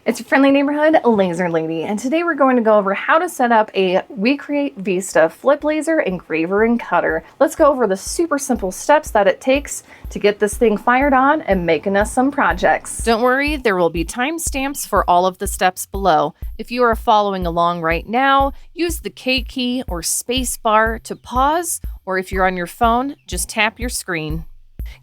It's your friendly neighborhood laser lady, and today we're going to go over how to set up a WeCreat Vista flip laser engraver and cutter. Let's go over the super simple steps that it takes to get this thing fired on and making us some projects. Don't worry, there will be timestamps for all of the steps below. If you are following along right now, use the K key or space bar to pause, or if you're on your phone, just tap your screen.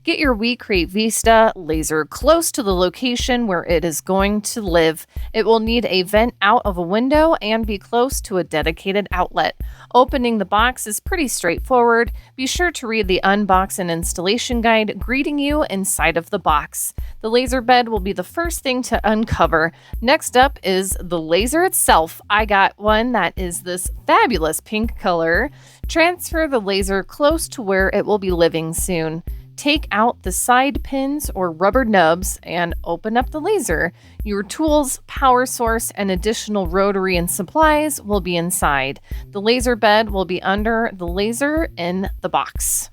Get your WeCreat Vista laser close to the location where it is going to live. It will need a vent out of a window and be close to a dedicated outlet. Opening the box is pretty straightforward. Be sure to read the unbox and installation guide greeting you inside of the box. The laser bed will be the first thing to uncover. Next up is the laser itself. I got one that is this fabulous pink color. Transfer the laser close to where it will be living soon. Take out the side pins or rubber nubs and open up the laser. Your tools, power source, and additional rotary and supplies will be inside. The laser bed will be under the laser in the box.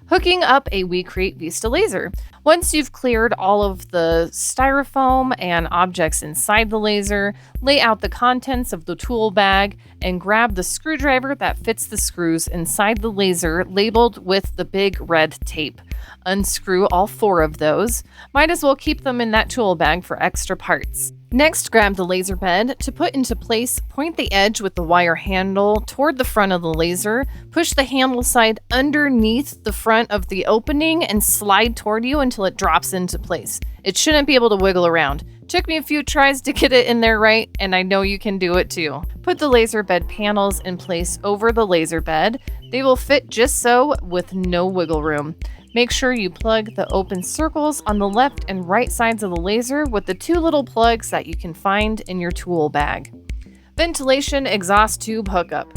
Hooking up a WeCreat Vista laser. Once you've cleared all of the styrofoam and objects inside the laser, lay out the contents of the tool bag and grab the screwdriver that fits the screws inside the laser labeled with the big red tape. Unscrew all 4 of those. Might as well keep them in that tool bag for extra parts. Next, grab the laser bed. To put into place, point the edge with the wire handle toward the front of the laser, push the handle side underneath the front of the opening, and slide toward you until it drops into place. It shouldn't be able to wiggle around. Took me a few tries to get it in there right, and I know you can do it too. Put the laser bed panels in place over the laser bed. They will fit just so with no wiggle room. Make sure you plug the open circles on the left and right sides of the laser with the 2 little plugs that you can find in your tool bag. Ventilation exhaust tube hookup.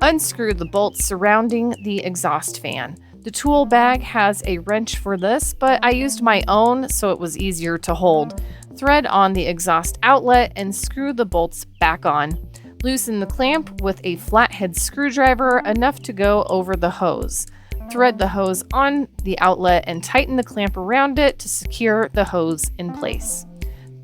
Unscrew the bolts surrounding the exhaust fan. The tool bag has a wrench for this, but I used my own so it was easier to hold. Thread on the exhaust outlet and screw the bolts back on. Loosen the clamp with a flathead screwdriver enough to go over the hose. Thread the hose on the outlet and tighten the clamp around it to secure the hose in place.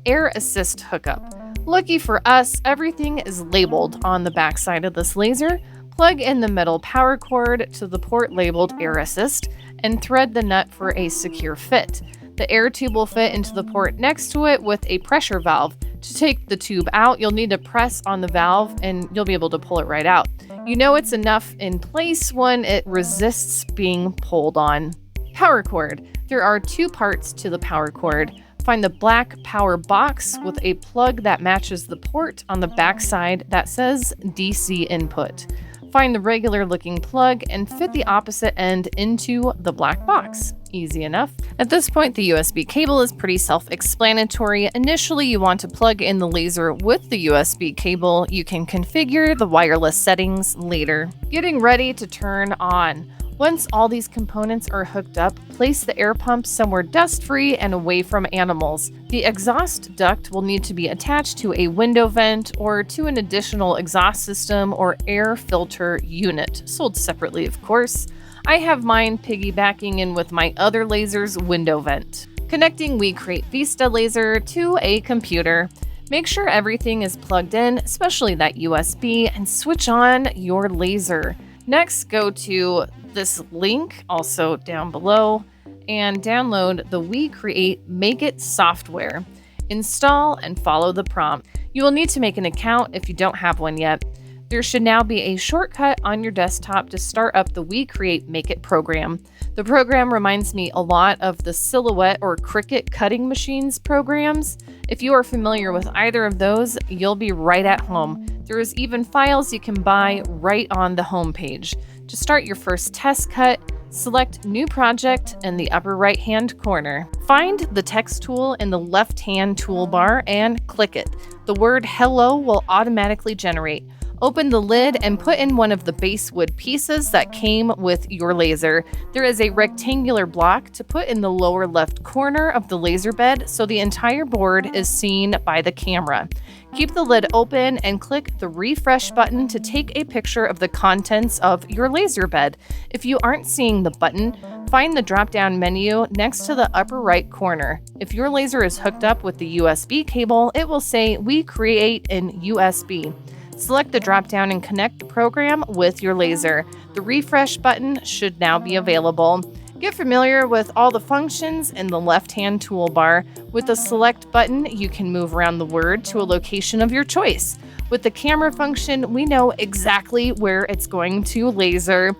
Air Assist Hookup. Lucky for us, everything is labeled on the back side of this laser. Plug in the metal power cord to the port labeled Air Assist and thread the nut for a secure fit. The air tube will fit into the port next to it with a pressure valve. To take the tube out, you'll need to press on the valve and you'll be able to pull it right out. You know it's enough in place when it resists being pulled on. Power cord. There are 2 parts to the power cord. Find the black power box with a plug that matches the port on the back side that says DC input. Find the regular looking plug and fit the opposite end into the black box. Easy enough. At this point, the USB cable is pretty self-explanatory. Initially, you want to plug in the laser with the USB cable. You can configure the wireless settings later. Getting ready to turn on. Once all these components are hooked up, place the air pump somewhere dust-free and away from animals. The exhaust duct will need to be attached to a window vent or to an additional exhaust system or air filter unit, sold separately of course. I have mine piggybacking in with my other laser's window vent. Connecting WeCreat Vista laser to a computer. Make sure everything is plugged in, especially that USB, and switch on your laser. Next, go to this link, also down below, and download the WeCreat Make It software. Install and follow the prompt. You will need to make an account if you don't have one yet. There should now be a shortcut on your desktop to start up the WeCreat Make It program. The program reminds me a lot of the Silhouette or Cricut cutting machines programs. If you are familiar with either of those, you'll be right at home. There is even files you can buy right on the home page. To start your first test cut, select New Project in the upper right-hand corner. Find the text tool in the left-hand toolbar and click it. The word Hello will automatically generate. Open the lid and put in one of the base wood pieces that came with your laser. There is a rectangular block to put in the lower left corner of the laser bed so the entire board is seen by the camera. Keep the lid open and click the refresh button to take a picture of the contents of your laser bed. If you aren't seeing the button, find the drop-down menu next to the upper right corner. If your laser is hooked up with the USB cable, it will say WeCreat in USB. Select the drop-down and connect the program with your laser. The refresh button should now be available. Get familiar with all the functions in the left-hand toolbar. With the select button, you can move around the word to a location of your choice. With the camera function, we know exactly where it's going to laser.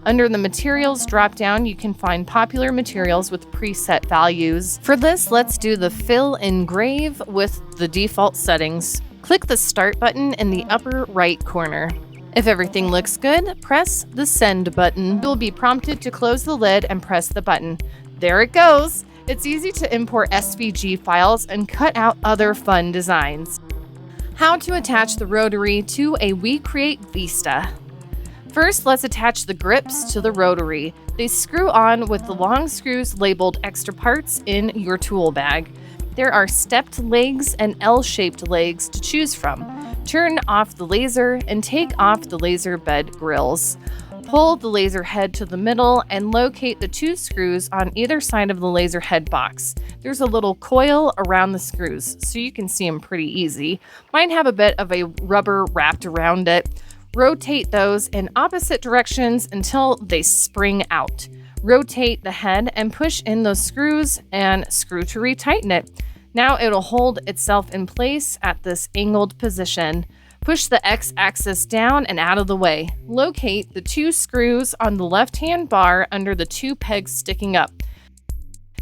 Under the materials drop-down, you can find popular materials with preset values. For this, let's do the fill engrave with the default settings. Click the Start button in the upper right corner. If everything looks good, press the Send button. You'll be prompted to close the lid and press the button. There it goes! It's easy to import SVG files and cut out other fun designs. How to attach the rotary to a WeCreat Vista. First, let's attach the grips to the rotary. They screw on with the long screws labeled extra parts in your tool bag. There are stepped legs and L-shaped legs to choose from. Turn off the laser and take off the laser bed grills. Pull the laser head to the middle and locate the 2 screws on either side of the laser head box. There's a little coil around the screws, so you can see them pretty easy. Mine have a bit of a rubber wrapped around it. Rotate those in opposite directions until they spring out. Rotate the head and push in those screws and screw to retighten it. Now it'll hold itself in place at this angled position. Push the X-axis down and out of the way. Locate the 2 screws on the left-hand bar under the 2 pegs sticking up.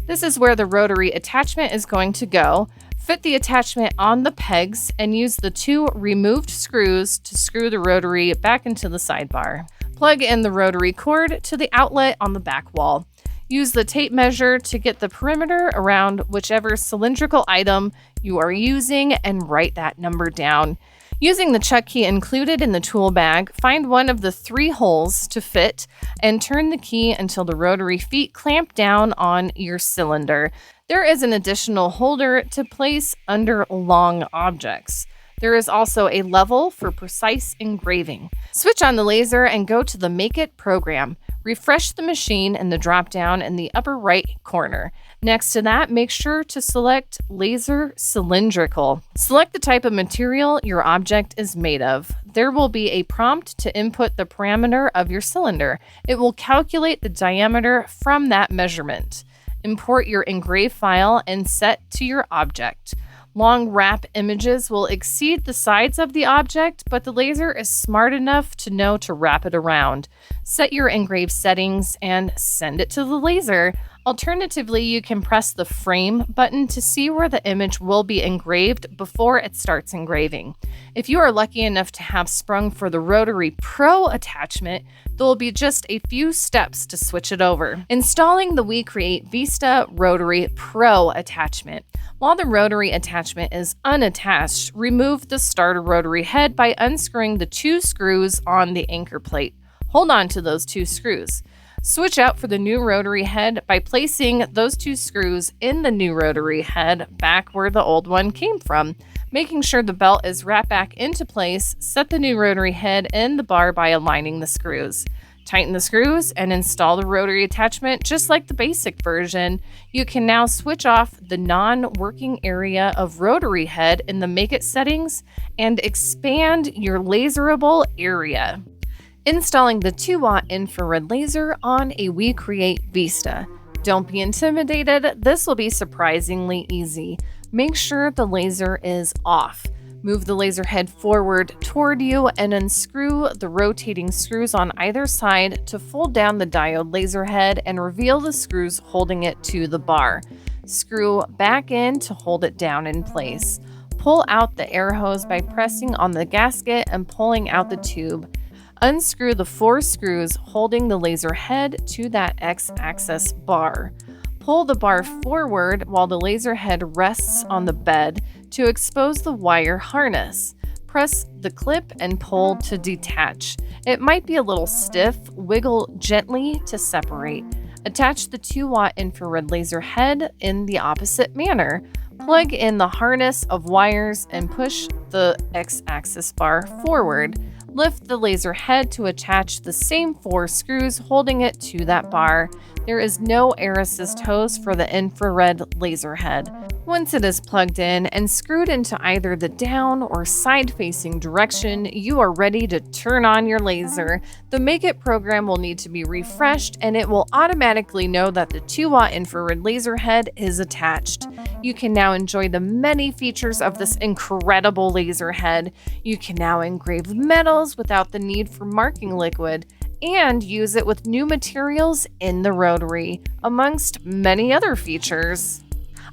This is where the rotary attachment is going to go. Fit the attachment on the pegs and use the 2 removed screws to screw the rotary back into the sidebar. Plug in the rotary cord to the outlet on the back wall. Use the tape measure to get the perimeter around whichever cylindrical item you are using and write that number down. Using the chuck key included in the tool bag, find one of the 3 holes to fit and turn the key until the rotary feet clamp down on your cylinder. There is an additional holder to place under long objects. There is also a level for precise engraving. Switch on the laser and go to the Make It program. Refresh the machine in the drop-down in the upper right corner. Next to that, make sure to select Laser Cylindrical. Select the type of material your object is made of. There will be a prompt to input the parameter of your cylinder. It will calculate the diameter from that measurement. Import your engrave file and set to your object. Long wrap images will exceed the sides of the object, but the laser is smart enough to know to wrap it around. Set your engrave settings and send it to the laser. Alternatively, you can press the Frame button to see where the image will be engraved before it starts engraving. If you are lucky enough to have sprung for the Rotary Pro attachment, there will be just a few steps to switch it over. Installing the WeCreat Vista Rotary Pro attachment. While the rotary attachment is unattached, remove the starter rotary head by unscrewing the 2 screws on the anchor plate. Hold on to those 2 screws. Switch out for the new rotary head by placing those 2 screws in the new rotary head back where the old one came from. Making sure the belt is wrapped back into place, set the new rotary head in the bar by aligning the screws. Tighten the screws and install the rotary attachment just like the basic version. You can now switch off the non-working area of rotary head in the Make It settings and expand your laserable area. Installing the 2-watt infrared laser on a WeCreat Vista. Don't be intimidated, this will be surprisingly easy. Make sure the laser is off. Move the laser head forward toward you and unscrew the rotating screws on either side to fold down the diode laser head and reveal the screws holding it to the bar. Screw back in to hold it down in place. Pull out the air hose by pressing on the gasket and pulling out the tube. Unscrew the 4 screws holding the laser head to that X-axis bar. Pull the bar forward while the laser head rests on the bed to expose the wire harness. Press the clip and pull to detach. It might be a little stiff, wiggle gently to separate. Attach the 2-watt infrared laser head in the opposite manner. Plug in the harness of wires and push the X-axis bar forward. Lift the laser head to attach the same 4 screws holding it to that bar. There is no air assist hose for the infrared laser head. Once it is plugged in and screwed into either the down or side-facing direction, you are ready to turn on your laser. The Make It program will need to be refreshed, and it will automatically know that the 2-watt infrared laser head is attached. You can now enjoy the many features of this incredible laser head. You can now engrave metals without the need for marking liquid, and use it with new materials in the Rotary, amongst many other features.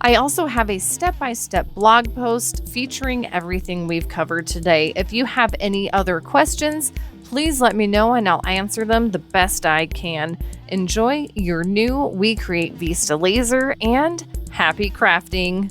I also have a step-by-step blog post featuring everything we've covered today. If you have any other questions, please let me know and I'll answer them the best I can. Enjoy your new WeCreat Vista laser and happy crafting!